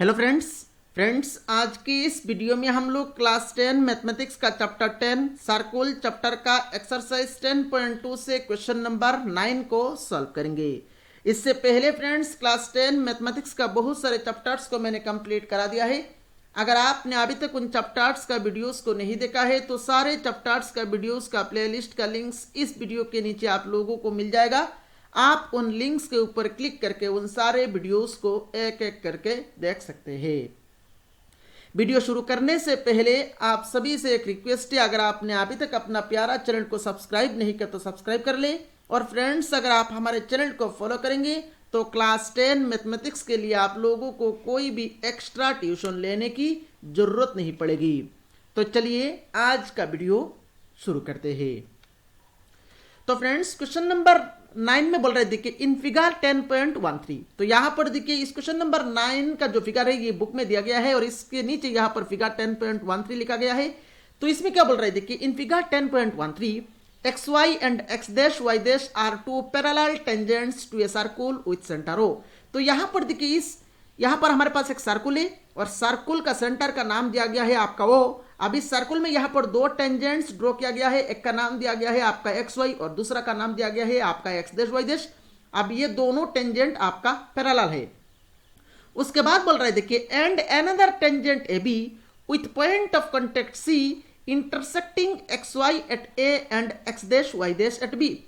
Hello friends आज की इस वीडियो में हम लोग क्लास 10 मैथमेटिक्स का चैप्टर 10 सर्कुल चैप्टर का एक्सरसाइज 10.2 से क्वेश्चन नंबर 9 को सॉल्व करेंगे। इससे पहले फ्रेंड्स क्लास 10 मैथमेटिक्स का बहुत सारे चैप्टर्स को मैंने कंप्लीट करा दिया है। अगर आपने अभी तक उन चैप्टर्स का वीडियोस को नहीं देखा है तो सारे चैप्टर्स का वीडियोस का प्लेलिस्ट का लिंक्स इस वीडियो के नीचे आप लोगों को मिल जाएगा। आप उन लिंक्स के ऊपर क्लिक करके उन सारे वीडियोस को एक एक करके देख सकते हैं। वीडियो शुरू करने से पहले आप सभी से एक रिक्वेस्ट है, अगर आपने अभी तक अपना प्यारा चैनल को सब्सक्राइब नहीं किया तो सब्सक्राइब कर ले। और फ्रेंड्स अगर आप हमारे चैनल को फॉलो करेंगे तो क्लास 10 मैथमेटिक्स के लिए आप लोगों को कोई भी एक्स्ट्रा ट्यूशन लेने की जरूरत नहीं पड़ेगी। तो चलिए आज का वीडियो शुरू करते हैं। तो फ्रेंड्स क्वेश्चन नंबर 9 में बोल रहे देखिए इन फिगर 10.13। तो यहां पर देखिए इस क्वेश्चन नंबर 9 का जो फिगर है ये बुक में दिया गया है और इसके नीचे यहां पर फिगर 10.13 लिखा गया है। तो इसमें क्या बोल रहे देखिए in figure 10.13 xy and x dash y dash are two parallel tangents to a circle with center O। तो यहां पर देखिए यहां पर हमारे पास एक सर्कुल है और सर्कुल का सेंटर का नाम दिया गया है आपका O। अब इस सर्कुल में यहां पर दो टेंजेंट्स ड्रॉ किया गया है, एक का नाम दिया गया है आपका एक्स वाई और दूसरा का नाम दिया गया है आपका एक्स डैश वाई डैश। अब ये दोनों टेंजेंट आपका पैरेलल है। उसके बाद बोल रहे देखिए and another tangent A B with point of contact C intersecting X Y at A and X dash Y dash at B.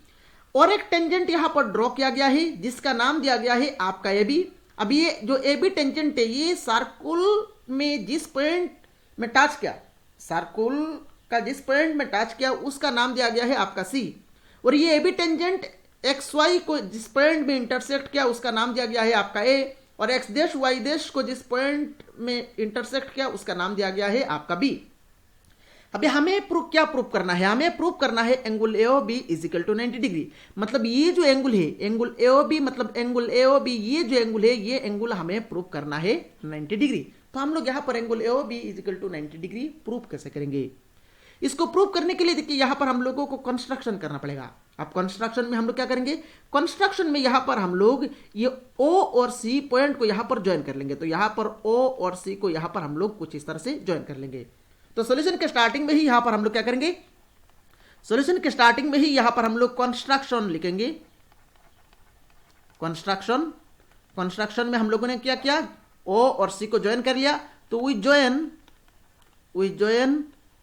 और एक टेंजेंट यहां पर ड्रॉ किया गया है जिसका नाम दिया गया है आपका ए बी। अब ये जो ए बी टेंजेंट है ये सर्कुल में जिस पॉइंट में टच किया, सर्कुल का जिस पॉइंट में टच किया उसका नाम दिया गया है आपका सी। और ये A B tangent X Y को जिस पॉइंट में इंटरसेक्ट किया उसका नाम दिया गया है आपका ए और एक्स डैश वाई डैश को जिस पॉइंट में इंटरसेक्ट किया उसका नाम दिया गया है आपका बी। अभी हमें क्या प्रूव करना है, हमें प्रूव करना है angle A O B is equal to 90 degree. मतलब ये जो एंगल है एंगल ए ओ बी मतलब एंगल ए ओ बी ये जो एंगल है ये एंगल हमें प्रूव करना है 90 डिग्री। तो हम लोग यहाँ पर angle A O B is equal to 90 degree prove कैसे करेंगे। इसको प्रूव करने के लिए देखिए यहाँ पर हम लोगों को कंस्ट्रक्शन करना पड़ेगा। अब कंस्ट्रक्शन में हम लोग क्या करेंगे, कंस्ट्रक्शन में यहाँ पर हम लोग ये ओ और सी पॉइंट को यहाँ पर ज्वाइन कर लेंगे। तो यहाँ पर ओ और सी को यहाँ पर हम लोग कुछ इस तरह से ज्वाइन कर लेंगे। तो सॉल्यूशन के स्टार्टिंग में ही यहां पर हम लोग क्या करेंगे, सॉल्यूशन के स्टार्टिंग में ही यहां पर हम लोग कंस्ट्रक्शन लिखेंगे। कंस्ट्रक्शन में हम लोगों ने क्या किया, ओ और सी को ज्वाइन कर लिया तो we join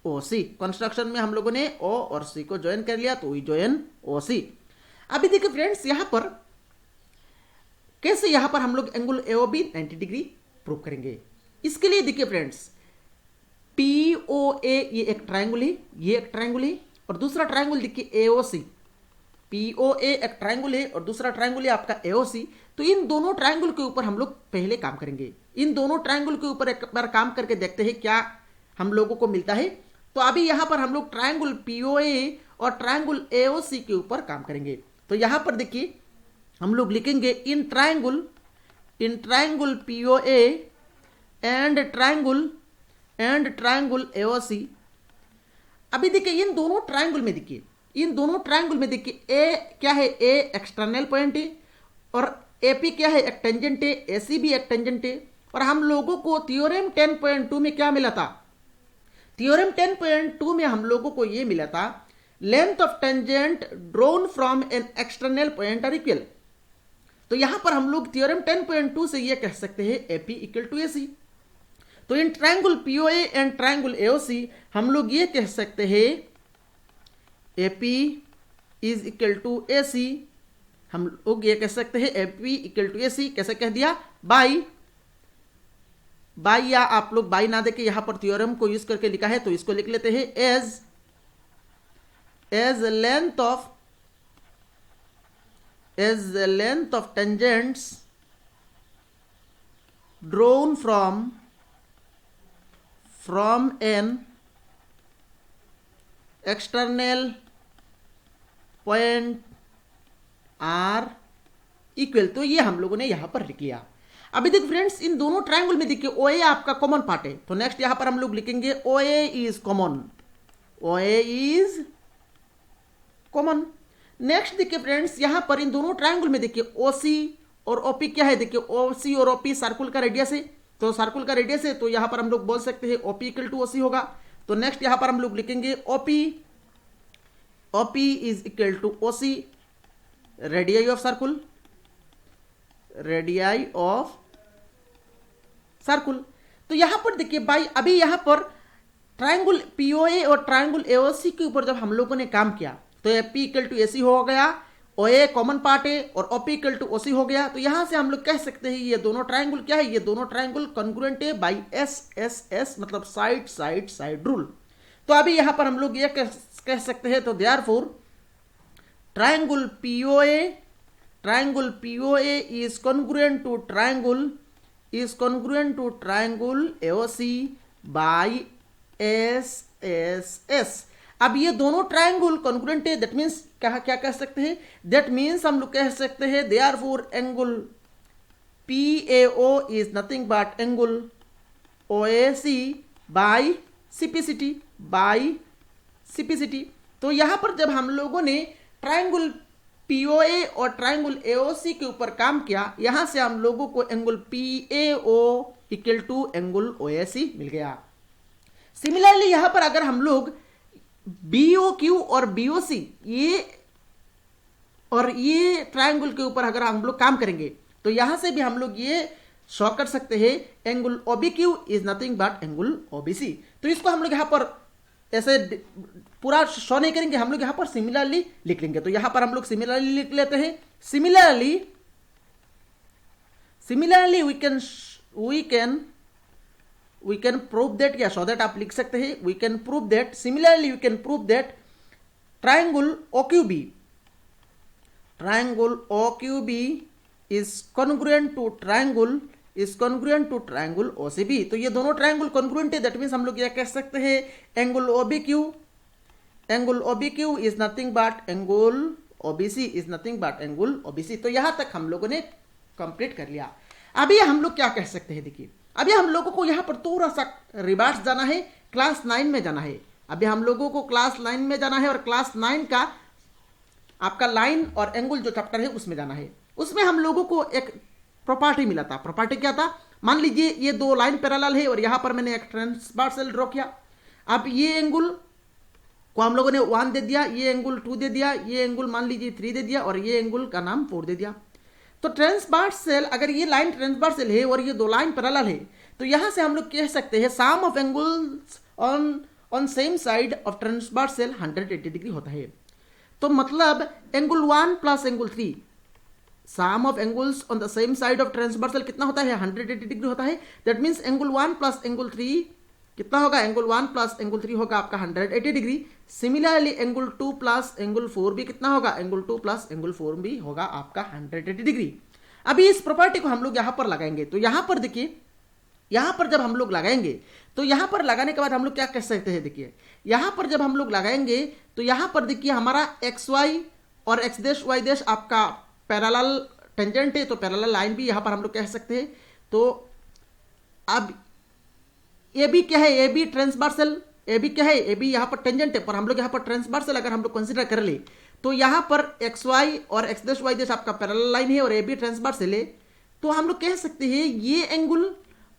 O C. Construction में हम लोगों ने ओ और सी को ज्वाइन कर लिया तो वी ज्वाइन ओ सी। अभी देखिए फ्रेंड्स यहां पर कैसे यहां पर हम लोग angle A O B 90 degree prove करेंगे। इसके लिए देखिए फ्रेंड्स POA ये एक ट्रायंगल है, ये एक ट्रायंगल है और दूसरा ट्रायंगल देखिए AOC। POA एक ट्रायंगल है और दूसरा ट्रायंगल है आपका AOC। तो इन दोनों ट्रायंगल के ऊपर हम लोग पहले काम करेंगे। इन दोनों ट्रायंगल के ऊपर एक बार काम करके देखते हैं क्या हम लोगों को मिलता है। तो अभी यहां पर हम लोग ट्रायंगल POA और ट्रायंगल AOC के ऊपर काम करेंगे। तो यहां पर देखिए हम लोग लिखेंगे इन triangle POA and triangle AOC। अभी देखिए इन दोनों ट्रायंगल में देखिए ए क्या है, ए एक्सटर्नल पॉइंट है और AP क्या है, एक टेंजेंट है, AC भी एक टेंजेंट है। और हम लोगों को थ्योरम 10.2 में क्या मिला था, थ्योरम 10.2 में हम लोगों को ये मिला था length of tangent drawn from an external point are equal. तो यहां पर हम लोग थ्योरम 10.2 से ये कह सकते हैं AP इक्वल टू AC। तो in triangle POA and triangle AOC हम लोग ये कह सकते हैं AP is equal to AC। हम लोग ये कह सकते हैं AP इक्वल टू AC। कैसे कह दिया, बाई या आप लोग बाई ना देके यहां पर थ्योरम को यूज करके लिखा है तो इसको लिख लेते हैं as length of tangents drawn from an external point are equal। तो ये हम लोगों ने यहां पर लिख लिया। अभी देखिए फ्रेंड्स इन दोनों ट्रायंगल में देखिए OA आपका कॉमन पार्ट है तो नेक्स्ट यहां पर हम लोग लिखेंगे OA इज कॉमन। नेक्स्ट देखिए फ्रेंड्स यहां पर इन दोनों ट्रायंगल में देखिए OC और OP क्या है, देखिए OC और OP सर्कुल का रेडियस है। तो सर्कुल का रेडियस है, तो यहां पर हम लोग बोल सकते हैं ओपी इक्वल टू ओसी होगा। तो नेक्स्ट यहां पर हम लोग लिखेंगे OP is equal to OC radii of circle, radii of circle. तो यहां पर देखिए भाई, अभी यहां पर ट्रायंगल पीओए और ट्रायंगल एओसी के ऊपर जब हम लोगों ने काम किया तो एपी इक्वल टू एसी हो गया, ओए कॉमन पार्ट है और ओपी इक्वल टू ओसी हो गया। तो यहां से हम लोग कह सकते हैं ये दोनों ट्रायंगल क्या है, ये दोनों ट्रायंगल कॉन्ग्रुएंट है बाई एस एस एस, मतलब साइड साइड साइड रूल। तो अभी यहां पर हम लोग ये कह सकते हैं, तो therefore triangle POA is congruent to triangle AOC by S S S. अब ये दोनों ट्रायंगल कॉन्ग्रुएंट है, दैट मीन्स क्या कह सकते हैं, दैट मीन्स हम लोग कह सकते हैं therefore angle PAO is nothing but angle OAC by CPCT. तो यहां पर जब हम लोगों ने ट्रायंगल पीओए और ट्रायंगल एओसी के ऊपर काम किया, यहां से हम लोगों को angle PAO equal to angle OAC मिल गया। सिमिलरली यहां पर अगर हम लोग बीओक्यू और बीओसी ये ट्रायंगल के ऊपर अगर हम लोग काम करेंगे तो यहां से भी हम लोग ये शो कर सकते हैं angle OBQ is nothing but angle OBC. तो इसको हम लोग यहां पर ऐसे पूरा शो नहीं करेंगे, हम लोग यहां पर सिमिलरली लिख लेंगे। तो यहां पर हम लोग सिमिलरली लिख लेते हैं। Similarly we can prove that, या so that आप लिख सकते हैं we can prove that, similarly we can prove that triangle OQB is congruent to triangle OCB। तो ये दोनों ट्रायंगल कॉन्ग्रुएंट है, दैट मीन्स हम लोग ये कह सकते हैं angle OBQ is nothing but angle OBC is nothing but angle OBC। तो यहां तक हम लोगों ने कंप्लीट कर लिया। अभी हम लोग क्या कह सकते हैं, देखिए अभी हम लोगों को यहां पर थोड़ा सा रिवर्स जाना है, क्लास 9 में जाना है। अभी हम लोगों को क्लास 9 में जाना है और क्लास 9 का आपका लाइन और एंगल जो चैप्टर है उसमें जाना है। उसमें हम लोगों को एक प्रॉपर्टी मिला था। प्रॉपर्टी क्या था, मान लीजिए ये दो लाइन पैरेलल है और यहां पर मैंने एक ट्रांसवर्सल ड्रॉ किया। अब ये एंगल को हम लोगों ने 1 दे दिया, ये एंगल 2 दे दिया, ये एंगल मान लीजिए 3 दे दिया और ये एंगल का नाम 4 दे दिया। तो ट्रांसवर्सल, अगर ये लाइन ट्रांसवर्सल है और ये दो लाइन पैरेलल है तो यहां से हम लोग कह सकते हैं sum of angles on same side of transversal 180 degree होता है। तो मतलब angle 1 plus angle 3, sum of angles on the same side of transversal कितना होता है, 180 डिग्री होता है। That means angle 1 plus angle 3 कितना होगा, एंगल 1 प्लस एंगल 3 होगा आपका 180 degree. Similarly angle 2 plus angle 4 भी कितना होगा, एंगल 2 प्लस एंगल 4 भी होगा आपका 180 डिग्री। अभी इस प्रॉपर्टी को हम लोग यहां पर लगाएंगे। तो यहां पर देखिए, यहां पर जब हम लोग लगाएंगे तो यहां पर लगाने के बाद हम लोग क्या कह सकते हैं, देखिए यहां पर जब हम लोग लगाएंगे तो यहां पर देखिए हमारा एक्स वाई और एक्स देश वाई देश आपका पैरेलल टेंजेंट है, तो पैरेलल लाइन भी यहां पर हम लोग कह सकते हैं। तो अब ए बी क्या है, A B transversal, A B क्या है, ए बी यहाँ पर टेंजेंट है, पर हम लोग यहाँ पर ट्रांसवर्सल अगर हम लोग कंसीडर कर ले तो यहाँ पर एक्स वाई और एक्स देश वाई देश आपका पैरेलल लाइन है और ए बी ट्रांसवर्सल है। तो हम लोग कह सकते हैं ये एंगल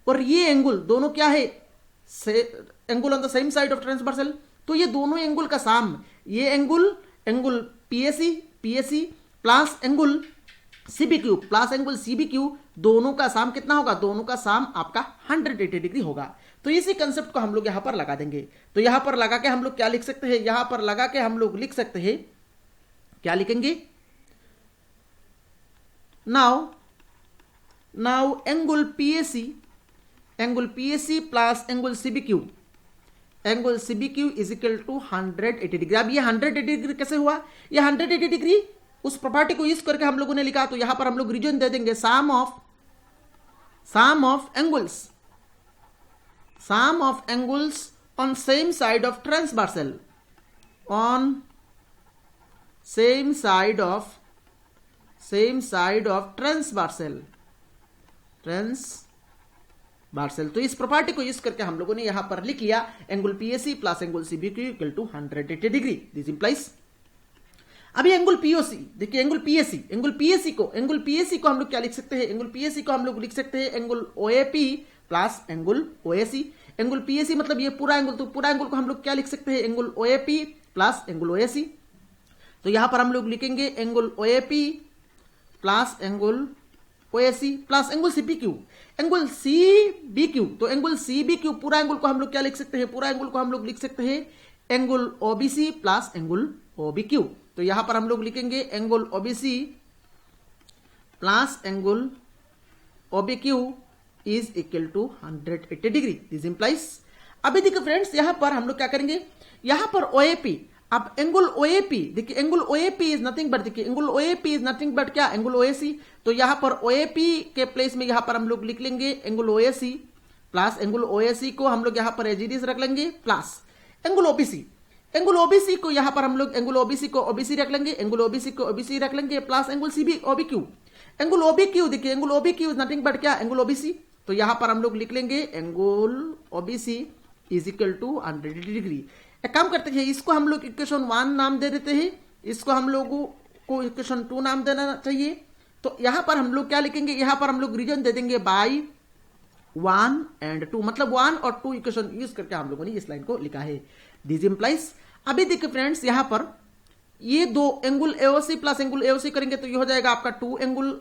और ये एंगल दोनों क्या है, angle on the same side of transversal. तो ये दोनों एंगल का साम, ये angle PAC plus angle CBQ plus angle CBQ, दोनों का साम कितना होगा, दोनों का साम आपका 180 डिग्री होगा। तो इसी कंसेप्ट को हम लोग यहां पर लगा देंगे। तो यहां पर लगा के हम लोग क्या लिख सकते हैं, यहां पर लगा के हम लोग लिख सकते हैं, क्या लिखेंगे, now angle PAC plus angle CBQ is equal to 180 degree. अब ये 180 डिग्री कैसे हुआ, ये 180 डिग्री उस प्रॉपर्टी को यूज करके हम लोगों ने लिखा। तो यहां पर हम लोग रीजन दे देंगे sum of angles on same side of transversal, same side of transversal. तो इस प्रॉपर्टी को यूज करके हम लोगों ने यहां पर लिख लिया angle PAC plus angle CBQ equal to 180 degree. This implies, अभी एंगल पीओसी देखिए, एंगल पीएसी को हम लोग क्या लिख सकते हैं, एंगल पीएसी को हम लोग लिख सकते हैं angle ओएपी plus angle OAC. Angle PAC मतलब ये पूरा एंगल, तो पूरा एंगल को हम लोग क्या लिख सकते हैं, एंगल ओएपी प्लस एंगल ओएसी। तो यहां पर हम लोग लिखेंगे angle ओएपी plus angle OAC plus angle CPQ, angle सीबीक्यू। तो एंगल सीबीक्यू पूरा एंगल को हम लोग क्या लिख सकते हैं, पूरा एंगल को हम लोग लिख सकते हैं angle OBC plus angle OBQ. तो यहां पर हम लोग लिखेंगे angle OBC plus angle OBQ is equal to 180 degree. This implies, अभी देखिए फ्रेंड्स यहां पर हम लोग क्या करेंगे, यहां पर ओएपी, अब एंगल ओएपी देखिए, एंगल ओएपी इज नथिंग बट, देखिए एंगल ओएपी इज नथिंग बट क्या, एंगल ओएसी। तो यहां पर ओएपी के प्लेस में यहां पर हम लोग लिख लेंगे एंगल ओएसी प्लस एंगल ओएसी को हम लोग यहां पर एजीडीस रख लेंगे plus angle OBC. Angle OBC को यहां पर हम लोग एंगल ओबीसी को ओबीसी रख लेंगे, एंगल ओबीसी को ओबीसी रख लेंगे plus angle CB OBQ. Angle OBQ देखिए, angle OBQ is nothing but क्या, एंगल ओबीसी। तो यहां पर हम लोग लिख लेंगे angle OBC is equal to 180 degree. एक काम करते हैं, इसको हम लोग इक्वेशन 1 नाम दे देते हैं, इसको हम लोगों को इक्वेशन 2 नाम देना चाहिए। तो यहां पर हम लोग क्या लिखेंगे, यहां पर हम लोग रीजन दे देंगे बाई 1 एंड 2, मतलब 1 और 2 इक्वेशन यूज करके हम लोगों ने इस लाइन को लिखा है। दिस इंप्लाइज, अभी देखिए फ्रेंड्स यहां पर ये दो angle AOC plus angle AOC करेंगे तो ये हो जाएगा आपका 2 angle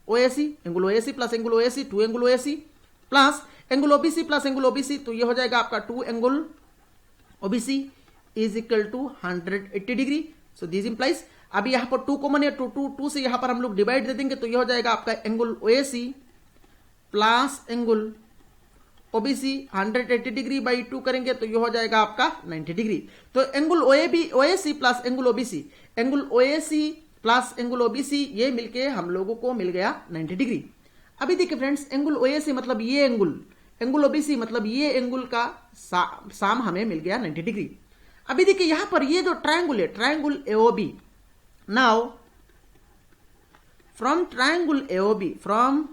OAC, angle OAC plus angle OAC 2 angle OAC plus angle OBC plus angle OBC, तो ये हो जाएगा आपका 2 angle OBC is equal to 180 degree. So this implies, अभी यहां पर 2 कॉमन है, 2 से यहां पर हम लोग डिवाइड दे देंगे तो ये हो जाएगा आपका angle OAC plus angle OBC 180 degree by 2 करेंगे तो ये हो जाएगा आपका 90 डिग्री। तो angle OAC plus angle OBC, angle OAC plus angle OBC ये मिलके हम लोगों को मिल गया 90 डिग्री। अभी देखिए फ्रेंड्स एंगल ओएसी मतलब ये एंगल, एंगल ओबीसी मतलब ये एंगल का साम हमें मिल गया 90 डिग्री। अभी देखिए यहां पर ये जो ट्रायंगल है, triangle AOB, now from triangle AOB, from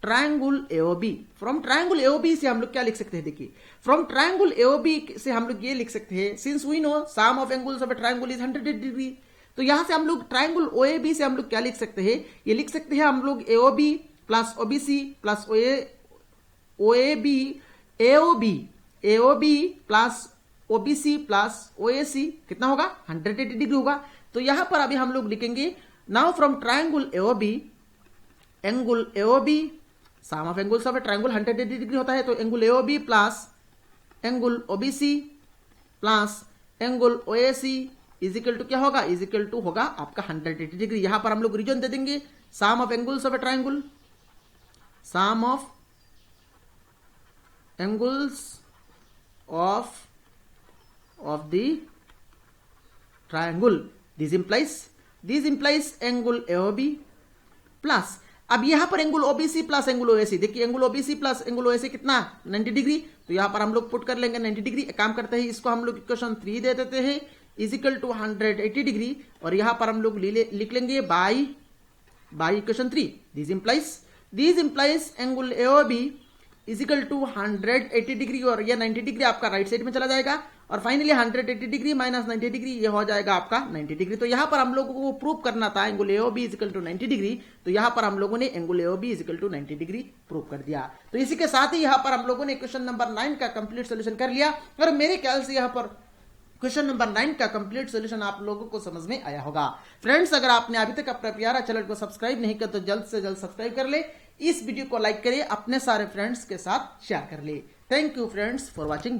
triangle AOB से हम लोग क्या लिख सकते हैं, देखिए फ्रॉम ट्रायंगल एओबी से हम लोग ये लिख सकते हैं, since we know sum of angles of a triangle is 100 degree, तो यहां से हम लोग ट्रायंगल ओएबी से हम लोग क्या लिख सकते हैं, ये लिख सकते हैं हम लोग AOB plus OBC plus AOB plus OBC plus OAC कितना होगा, 180 डिग्री होगा। तो यहां पर अभी हम लोग लिखेंगे now from triangle AOB, angle AOB sum of angles of a triangle 180 degree होता है, तो angle AOB plus angle OBC plus angle OAC is equal to क्या होगा, इज इक्वल टू होगा आपका 180 डिग्री। यहां पर हम लोग रीजन दे देंगे sum of angles of a triangle, sum of angles of the triangle, this implies angle AOB plus, अब यहां पर angle OBC plus angle OAC, देखिए angle OBC plus angle OAC कितना 90 डिग्री, तो यहां पर हम लोग पुट कर लेंगे 90 डिग्री। एक काम करते हैं, इसको हम लोग इक्वेशन 3 दे देते हैं इज इक्वल टू 180 डिग्री, और यहां पर हम लोग लिख लेंगे by equation 3। This implies angle AOB is equal to 180 degree, और यह 90 डिग्री आपका राइट साइड में चला जाएगा, और फाइनली 180 डिग्री माइनस 90 डिग्री ये हो जाएगा आपका 90 डिग्री। तो यहां पर हम लोगों को प्रूव करना था angle AOB is equal to 90 degree, तो यहां पर हम लोगों ने angle AOB is equal to 90 degree prove कर दिया। तो इसी के साथ ही यहां पर हम लोगों ने क्वेश्चन नंबर 9 का कंप्लीट सोल्यूशन कर लिया, और मेरे ख्याल से यहां पर क्वेश्चन नंबर 9 का कंप्लीट सोल्यूशन आप लोगों को समझ में आया होगा। फ्रेंड्स, अगर आपने अभी तक अपना प्यारा चैनल को सब्सक्राइब नहीं किया तो जल्द से जल्द सब्सक्राइब कर ले, इस वीडियो को लाइक करिए, अपने सारे फ्रेंड्स के साथ शेयर कर ले। Thank you friends for watching.